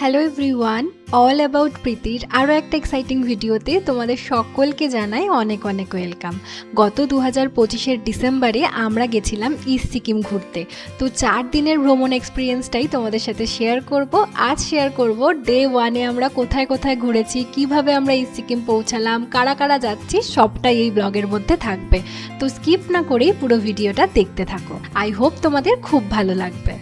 Hello everyone, all about প্রীতির আরও একটা এক্সাইটিং ভিডিওতে তোমাদের সকলকে জানাই অনেক অনেক ওয়েলকাম। গত 2025-এর ডিসেম্বরে আমরা গেছিলাম ইস্ট সিকিম ঘুরতে। তো 4 দিনের ভ্রমণ এক্সপিরিয়েন্সটাই তোমাদের সাথে শেয়ার করব। আজ শেয়ার করব ডে 1-এ আমরা কোথায় কোথায় ঘুরেছি, কিভাবে আমরা ইস্ট সিকিম পৌঁছালাম, কারা কারা যাচ্ছি, সবটাই এই ব্লগের মধ্যে থাকবে। তো স্কিপ না করেই পুরো ভিডিওটা দেখতে থাকো। আই হোপ তোমাদের খুব ভালো লাগবে।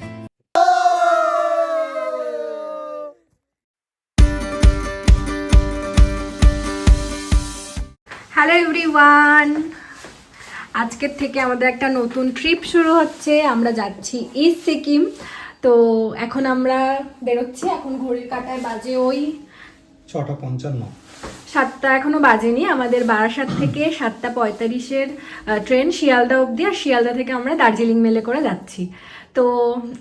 হ্যালো এভরিওয়ান, আজকের থেকে আমাদের একটা নতুন ট্রিপ শুরু হচ্ছে। আমরা যাচ্ছি ইস্ট সিকিম। তো এখন আমরা বেরোচ্ছি। এখন ঘড়ির কাঁটায় বাজে ওই 6:55। 7টা এখনও বাজেনি। আমাদের বারাসাত থেকে 7:45-এর ট্রেন শিয়ালদা অবধি, আর শিয়ালদা থেকে আমরা দার্জিলিং মেলে করে যাচ্ছি। তো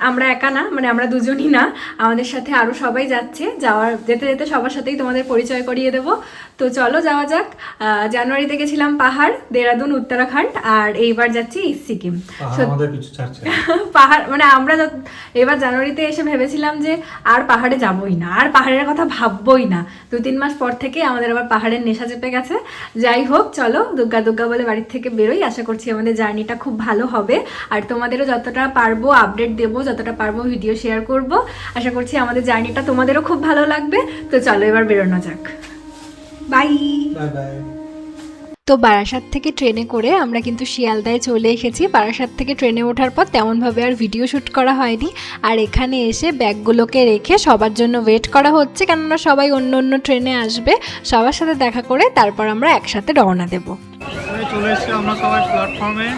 আমরা একা না, মানে আমরা দুজনই না, আমাদের সাথে আরও সবাই যাচ্ছে। যেতে যেতে সবার সাথেই তোমাদের পরিচয় করিয়ে দেবো। তো চলো যাওয়া যাক। জানুয়ারিতে গেছিলাম পাহাড়, দেরাদুন, উত্তরাখণ্ড, আর এইবার যাচ্ছি ইস্ট সিকিম। পাহাড় মানে আমরা এবার জানুয়ারিতে এসে ভেবেছিলাম যে আর পাহাড়ে যাবোই না, আর পাহাড়ের কথা ভাববোই না। 2-3 মাস পর থেকে আমাদের আবার পাহাড়ের নেশা চেপে গেছে। যাই হোক, চলো দুগ্গা দুগ্গা বলে বাড়ির থেকে বেরোই। আশা করছি আমাদের জার্নিটা খুব ভালো হবে, আর তোমাদেরও যতটা পারবো আপডেট দেবো, যতটা পারবো ভিডিও শেয়ার করব। আশা করছি আমাদের জার্নিটা তোমাদেরও খুব ভালো লাগবে। তো চলো এবার বেরোনো যাক। Bye bye. তো বারাসাত থেকে ট্রেনে করে আমরা কিন্তু শিয়ালদায় চলে এসেছি। বারাসাত থেকে ট্রেনে ওঠার পর তেমনভাবে আর ভিডিও শ্যুট করা হয়নি, আর এখানে এসে ব্যাগগুলোকে রেখে সবার জন্য ওয়েট করা হচ্ছে, কেননা সবাই অন্য অন্য ট্রেনে আসবে। সবার সাথে দেখা করে তারপর আমরা একসাথে রওনা দেবো। চলে এসেছি আমরা সবাই প্ল্যাটফর্মে,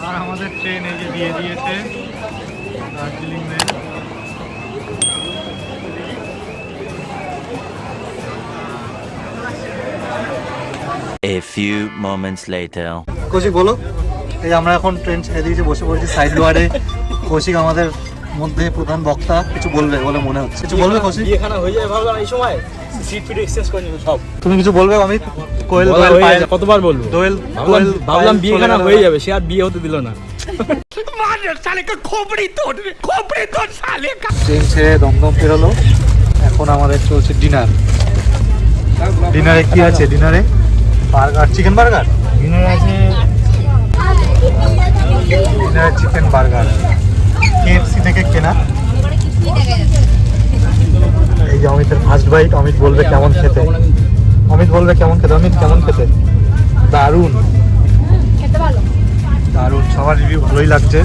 আর আমাদের ট্রেন এই যে দিয়ে দিয়েছে Darjeeling mail. A few moments later. Koushik বলো, এই আমরা এখন ট্রেন ছেড়ে দিয়েছি, বসে পড়েছি সাইড ডোয়ারে। কৌশিক আমাদের মধ্যে প্রধান বক্তা, কিছু বলবে বলে মনে হচ্ছে। কিছু বলবে কৌশিক? এখানে হয়ে যায় ভাবলাম এই সময় সিট ফিট এক্সচেঞ্জ করে নিব সব। তুমি কিছু বলবে? অমিত, কোয়েল কতবার বলবো? দোয়েল ভাবলাম বিয়েখানা হয়ে যাবে, সে আর বিয়ে হতে দিল না। ট্রেন ছেড়ে দমদম বেরোলো। এখন আমাদের চলছে ডিনার। ডিনারে কি আছে? ডিনারে বার্গার, চিকেন বার্গার। ডিনারে আছে চিকেন বার্গার, কেএফসি থেকে কেনা। এই যে অমিতের ফার্স্ট বাইট। অমিত বলবে কেমন খেতে। অমিত বলবে কেমন খেতে। অমিত কেমন খেতে? দারুণ, দারুণ। সবার রিভিউ ভালোই লাগছে।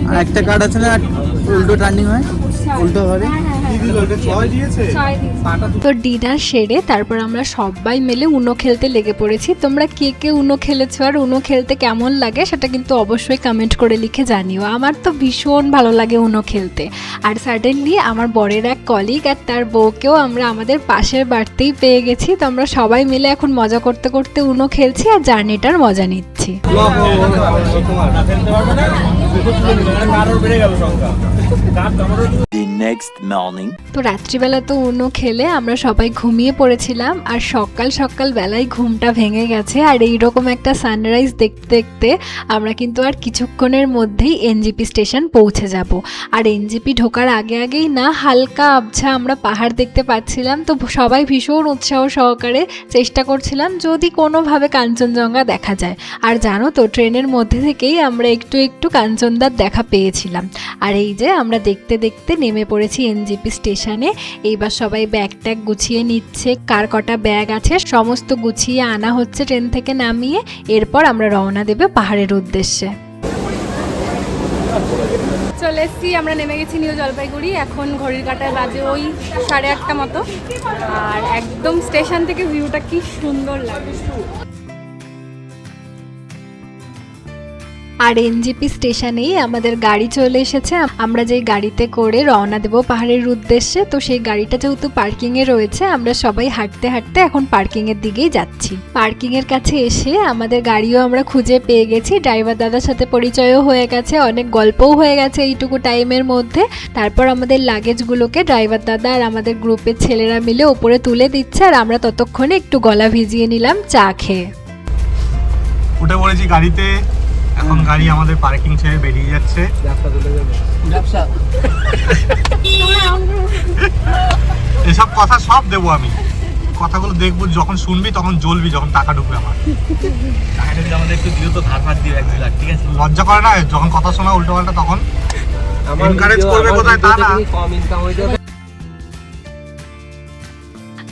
আর একটা কার্ড আছে না, উল্টো টার্নিং হয়, উল্টো হবে। তো ডিনার সেরে তারপর আমরা সবাই মিলে উনো খেলতে লেগে পড়েছি। তোমরা কে কে উনো খেলেছো আর উনো খেলতে কেমন লাগে সেটা কিন্তু অবশ্যই কমেন্ট করে লিখে জানিও। আমার তো ভীষণ ভালো লাগে উনো খেলতে। আর সাডেনলি আমার বরের এক কলিগ আর তার বউকেও আমরা আমাদের পাশের বাড়িতেই পেয়ে গেছি। তো আমরা সবাই মিলে এখন মজা করতে করতে উনো খেলছি আর জার্নিটার মজা নিচ্ছি। The next morning. তো রাত্রিবেলা তো উনো খেলে আমরা সবাই ঘুমিয়ে পড়েছিলাম, আর সকাল সকাল বেলায় ঘুমটা ভেঙে গেছে। আর এইরকম একটা সানরাইজ দেখতে দেখতে আমরা কিন্তু আর কিছুক্ষণের মধ্যেই এনজিপি স্টেশন পৌঁছে যাব। আর এনজিপি ঢোকার আগে আগেই না হালকা আবছা আমরা পাহাড় দেখতে পাচ্ছিলাম। তো সবাই ভীষণ উৎসাহ সহকারে চেষ্টা করছিলাম যদি কোনোভাবে কাঞ্চনজঙ্ঘা দেখা যায়। আর জানো তো, ট্রেনের মধ্যে থেকেই আমরা একটু একটু কাঞ্চনদার দেখা পেয়েছিলাম। আর এই যে আমরা দেখতে দেখতে নেমে পড়েছি এনজিপি স্টেশনে। এইবার সবাই ব্যাগ ট্যাগ গুছিয়ে নিচ্ছে। কার কটা ব্যাগ আছে সমস্ত গুছিয়ে আনা হচ্ছে ট্রেন থেকে নামিয়ে। এরপর আমরা রওনা দেব পাহাড়ের উদ্দেশ্যে। চলে এসছি, আমরা নেমে গেছি নিউ জলপাইগুড়ি। এখন ঘড়ির কাঁটায় বাজে ওই 8:30 মতো। আর একদম স্টেশন থেকে ভিউটা কি সুন্দর লাগে। আর এনজিপি স্টেশনেই আমাদের গাড়ি চলে এসেছে। আমরা যেই গাড়িতে করে রওনা দেব পাহাড়ের উদ্দেশ্যে। তো সেই গাড়িটা যেহেতু পার্কিংয়ে রয়েছে, আমরা সবাই হাঁটতে হাঁটতে এখন পার্কিংয়ের দিকেই যাচ্ছি। পার্কিংয়ের কাছে এসে আমাদের গাড়িও আমরা খুঁজে পেয়ে গেছি। ড্রাইভার দাদার সাথে পরিচয়ও হয়ে গেছে, অনেক গল্পও হয়ে গেছে এইটুকু টাইমের মধ্যে। তারপর আমাদের লাগেজগুলোকে ড্রাইভার দাদা আর আমাদের গ্রুপের ছেলেরা মিলে ওপরে তুলে দিচ্ছে, আর আমরা ততক্ষণে একটু গলা ভিজিয়ে নিলাম চা খেয়ে। উঠে পড়েছি গাড়িতে। এখন গাড়ি আমাদের পার্কিং ছেড়ে বেরিয়ে যাচ্ছে। ব্যবসা এসব কথা সব দেবো আমি, কথাগুলো দেখবো, যখন শুনবি তখন জ্বলবি, যখন টাকা ঢুকবে আমার। টাকাটা যদি আমাদের একটু দিও তো ধার ফার দিও 1-2 লাখ, ঠিক আছে? লজ্জা করে না যখন কথা শোনা উল্টো পাল্টা, তখন এনকারেজ করবে কোথায় তা না। কম ইনকাম হয়ে যাবে।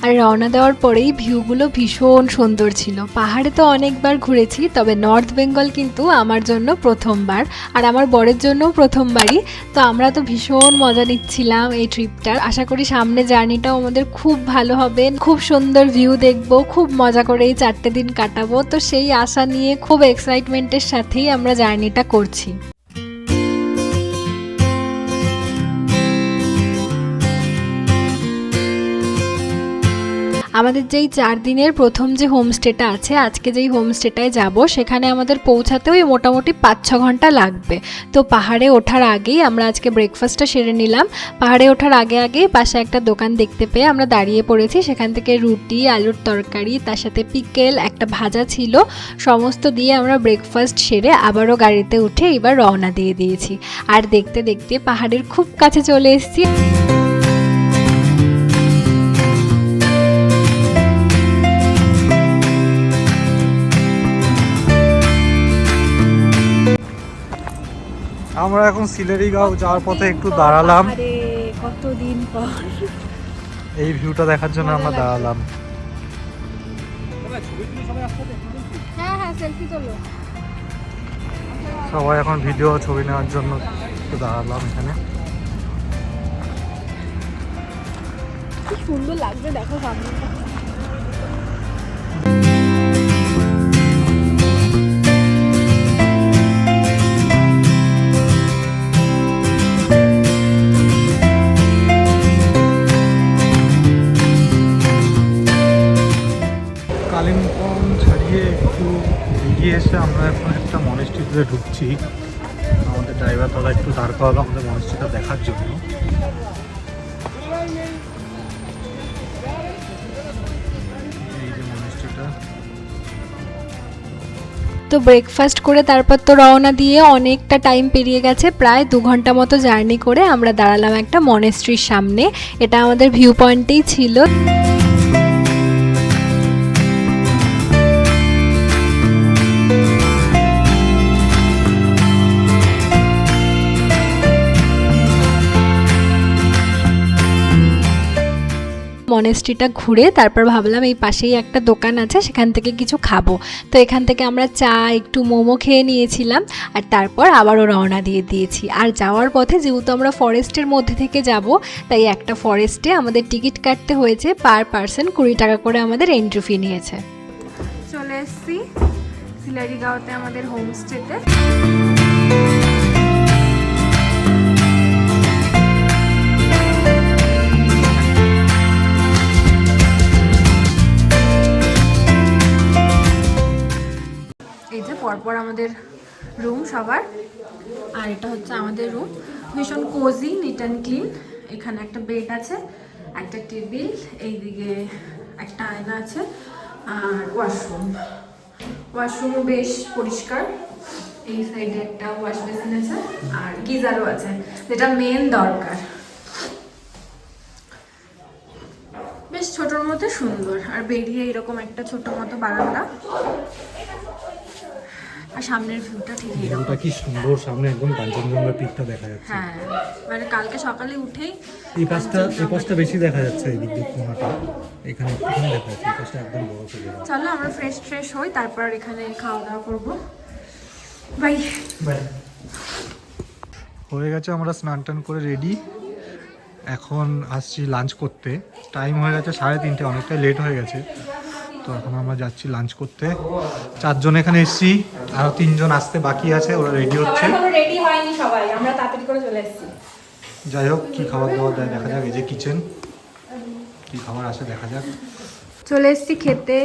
আর রওনা দেওয়ার পরেই ভিউগুলো ভীষণ সুন্দর ছিল। পাহাড়ে তো অনেকবার ঘুরেছি, তবে নর্থ বেঙ্গল কিন্তু আমার জন্য প্রথমবার, আর আমার বরের জন্যও প্রথমবারই। তো আমরা তো ভীষণ মজা নিচ্ছিলাম এই ট্রিপটার। আশা করি সামনে জার্নিটাও আমাদের খুব ভালো হবে, খুব সুন্দর ভিউ দেখব, খুব মজা করে এই 4টে দিন কাটাবো। তো সেই আশা নিয়ে খুব এক্সাইটমেন্টের সাথেই আমরা জার্নিটা করছি। আমাদের যেই 4 দিনের প্রথম যে হোমস্টেটা আছে, আজকে যেই হোমস্টেটায় যাব, সেখানে আমাদের পৌঁছাতেও মোটামুটি 5-6 ঘন্টা লাগবে। তো পাহাড়ে ওঠার আগেই আমরা আজকে ব্রেকফাস্টটা সেরে নিলাম। পাহাড়ে ওঠার আগেই পাশে একটা দোকান দেখতে পেয়ে আমরা দাঁড়িয়ে পড়েছি। সেখান থেকে রুটি, আলুর তরকারি, তার সাথে পিকেল, একটা ভাজা ছিল, সমস্ত দিয়ে আমরা ব্রেকফাস্ট সেরে আবারও গাড়িতে উঠে এবার রওনা দিয়ে দিয়েছি। আর দেখতে দেখতে পাহাড়ের খুব কাছে চলে এসেছি। আমরা এখন সিলেরিগাঁও যাওয়ার পথে একটু দাঁড়ালাম, কতদিন পর এই ভিউটা দেখার জন্য আমরা দাঁড়ালাম। হ্যাঁ সেলফি তোলো। সবাই এখন ভিডিও ছবি নেওয়ার জন্য একটু দাঁড়ালাম এখানে। কি সুন্দর লাগছে দেখো সামনেটা। কালিম্পং ছাড়িয়ে একটু এগিয়ে এসে আমরা এখন একটা মনেস্ট্রিতে ঢুকছি। আমাদের ড্রাইভার দাদা একটু দাঁড় করালো আমাদের মনেস্ট্রিটা দেখার জন্য। এই যে মনেস্ট্রিটা। তো ব্রেকফাস্ট করে তারপর তো রওনা দিয়ে অনেকটা টাইম পেরিয়ে গেছে, প্রায় 2 ঘন্টা মতো জার্নি করে আমরা দাঁড়ালাম একটা মনেস্ট্রির সামনে। এটা আমাদের ভিউ পয়েন্টেই ছিল। মনেস্ট্রিটা ঘুরে তারপর ভাবলাম এই পাশেই একটা দোকান আছে, সেখান থেকে কিছু খাবো। তো এখান থেকে আমরা চা, একটু মোমো খেয়ে নিয়েছিলাম, আর তারপর আবারও রওনা দিয়ে দিয়েছি। আর যাওয়ার পথে যেহেতু আমরা ফরেস্টের মধ্যে থেকে যাব, তাই একটা ফরেস্টে আমাদের টিকিট কাটতে হয়েছে, পার পার্সন 20 টাকা করে আমাদের এন্ট্রি ফি নিয়েছে। চলে এসেছি সিলেরিগাঁওতে আমাদের হোমস্টেতে। এই যে পরপর আমাদের রুম সবার, আর এটা হচ্ছে আমাদের রুম। ভীষণ কোজি, নিট অ্যান্ড ক্লিন। এখানে একটা বেড আছে, একটা টেবিল, এইদিকে একটা আয়না আছে, আর ওয়াশরুমও বেশ পরিষ্কার। এই সাইডে একটা ওয়াশ বেসিন আছে, আর গিজারও আছে, যেটা মেন দরকার। বেশ ছোটোর মধ্যে সুন্দর। আর বেরিয়ে এরকম একটা ছোট মতো বারান্দা, আর সামনের ভিউটা ঠিক এরকম। ভিউটা কি সুন্দর, সামনে একদম কাঞ্চনজঙ্ঘা পিকটা দেখা যাচ্ছে। হ্যাঁ, মানে কালকে সকালে উঠেই এই পাশটা বেশি দেখা যাচ্ছে, এই দিক দিয়ে কোণাটা এখানে একটুখানি দেখা যাচ্ছে, এই পাশটা একদম বড় করে। চলো আমরা ফ্রেশ হই, তারপর এখানে খাওয়া দাওয়া করবো। বাই। হয়ে গেছে, আমরা স্নান টান করে রেডি, এখন আসছি লাঞ্চ করতে। টাইম হয়ে গেছে 3:30, অনেকটাই লেট হয়ে গেছে। তো এখন আমরা যাচ্ছি লাঞ্চ করতে। 4 জন এখানে এসেছি, আরও 3 জন আসতে বাকি আছে, ওরা রেডি হচ্ছে। রেডি হয়নি সবাই, আমরা তাড়াতাড়ি করে চলে এসেছি। যাই হোক, কী খাবার দাবার দেয় দেখা যাক। এই যে কিচেন, কী খাবার আসে দেখা যাক। চলে এসেছি খেতে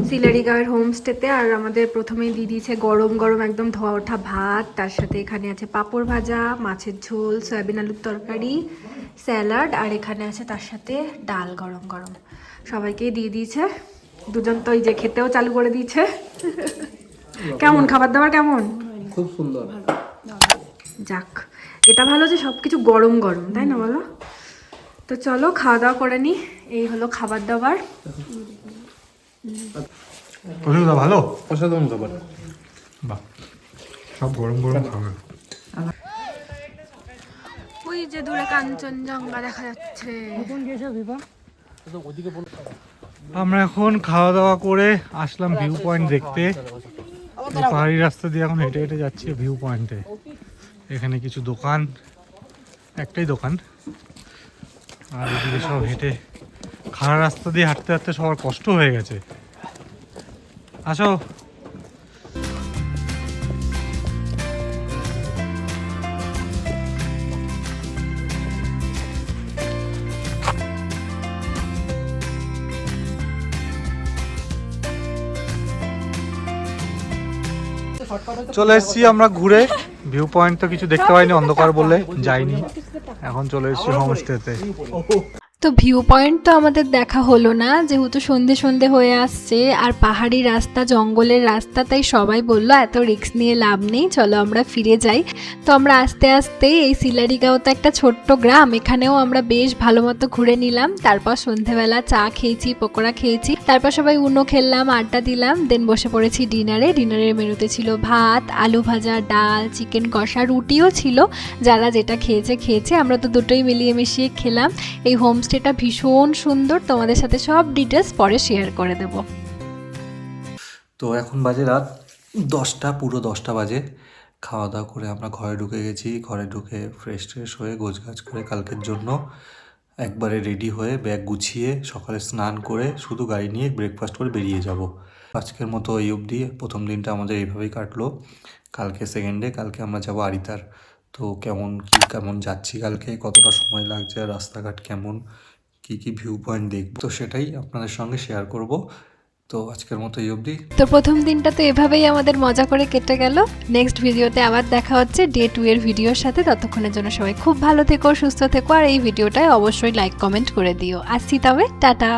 সিলেরিগাঁওয়ের হোমস্টেতে। আর আমাদের প্রথমেই দিয়ে দিয়েছে গরম গরম একদম ধোয়া ওঠা ভাত, তার সাথে এখানে আছে পাঁপড় ভাজা, মাছের ঝোল, সয়াবিন আলুর তরকারি, স্যালাড, আর এখানে আছে তার সাথে ডাল গরম গরম। সবাইকেই দিয়ে দিয়েছে। 2 জন তো এই যে খেতেও চালু করে দিয়েছে। কেমন খাবার দাবার কেমন? খুব সুন্দর। যাক, এটা ভালো যে সব কিছু গরম গরম, তাই না বলো? তো চলো খাওয়া দাওয়া করে নি। এই হলো খাবার দাবার। প্রচুর ভালো, অসাধারণ খাবার। বাহ, সব গরম গরম খাবার। ওই যে দূরে কাঞ্চনজঙ্ঘা দেখা যাচ্ছে। আমরা এখন খাওয়া দাওয়া করে আসলাম ভিউ পয়েন্ট দেখতে। এই পাহাড়ি রাস্তা দিয়ে এখন হেঁটে হেঁটে যাচ্ছি ভিউ পয়েন্টে। এখানে কিছু দোকান, একটাই দোকান, আর এদিকে সব হেঁটে খাড়া রাস্তা দিয়ে হাঁটতে হাঁটতে সবার কষ্ট হয়ে গেছে। আসো। চলে এসেছি আমরা ঘুরে। ভিউ পয়েন্ট তো কিছু দেখতে পাইনি, অন্ধকার বলে যাইনি। এখন চলে এসেছি হোমস্টেতে। তো ভিউ পয়েন্ট তো আমাদের দেখা হলো না, যেহেতু সন্ধে সন্ধে হয়ে আসছে আর পাহাড়ি রাস্তা, জঙ্গলের রাস্তা, তাই সবাই বললো এত রিস্ক নিয়ে লাভ নেই, চলো আমরা ফিরে যাই। তো আমরা আস্তে আস্তে এই সিলারিগাঁও তো একটা ছোট্ট গ্রাম, এখানেও আমরা বেশ ভালো মতো ঘুরে নিলাম। তারপর সন্ধেবেলা চা খেয়েছি, পকোড়া খেয়েছি, তারপর সবাই উনো খেললাম, আড্ডা দিলাম, দেন বসে পড়েছি ডিনারে। ডিনারের মেনুতে ছিল ভাত, আলু ভাজা, ডাল, চিকেন কষা, রুটিও ছিল। যারা যেটা খেয়েছে, আমরা তো দুটোই মিলিয়ে মিশিয়ে খেলাম। এই হোমস্টেটা ভীষণ সুন্দর, তোমাদের সাথে সব ডিটেলস পরে শেয়ার করে দেব। তো এখন বাজে রাত 10টা, পুরো 10টা বাজে। খাওয়া দাওয়া করে আমরা ঘরে ঢুকে গেছি। ঘরে ঢুকে ফ্রেশ ট্রেশ হয়ে গোছগাছ করে কালকের জন্য একবারে রেডি হয়ে ব্যাগ গুছিয়ে সকালে স্নান করে শুধু গাড়ি নিয়ে ব্রেকফাস্ট করে বেরিয়ে যাব। আজকের মতো এই অবধি। প্রথম দিনটা আমাদের এইভাবেই কাটলো। কালকে সেকেন্ড ডে, কালকে আমরা যাব আরিতার। তো কেমন যাচ্ছি, কালকে কতটা সময় লাগছে, আর রাস্তাঘাট কেমন, কি ভিউ পয়েন্ট দেখব, তো সেটাই আপনাদের সঙ্গে শেয়ার করব। তো আজকের মতো এই অবধি। তো প্রথম দিনটা তো এভাবেই আমাদের মজা করে কেটে গেল। নেক্সট ভিডিওতে আবার দেখা হচ্ছে ডে 2 এর ভিডিওর সাথে। ততক্ষণের জন্য সবাই খুব ভালো থেকো, সুস্থ থেকো, আর এই ভিডিওটায় অবশ্যই লাইক কমেন্ট করে দিও। আসছি তবে, টাটা।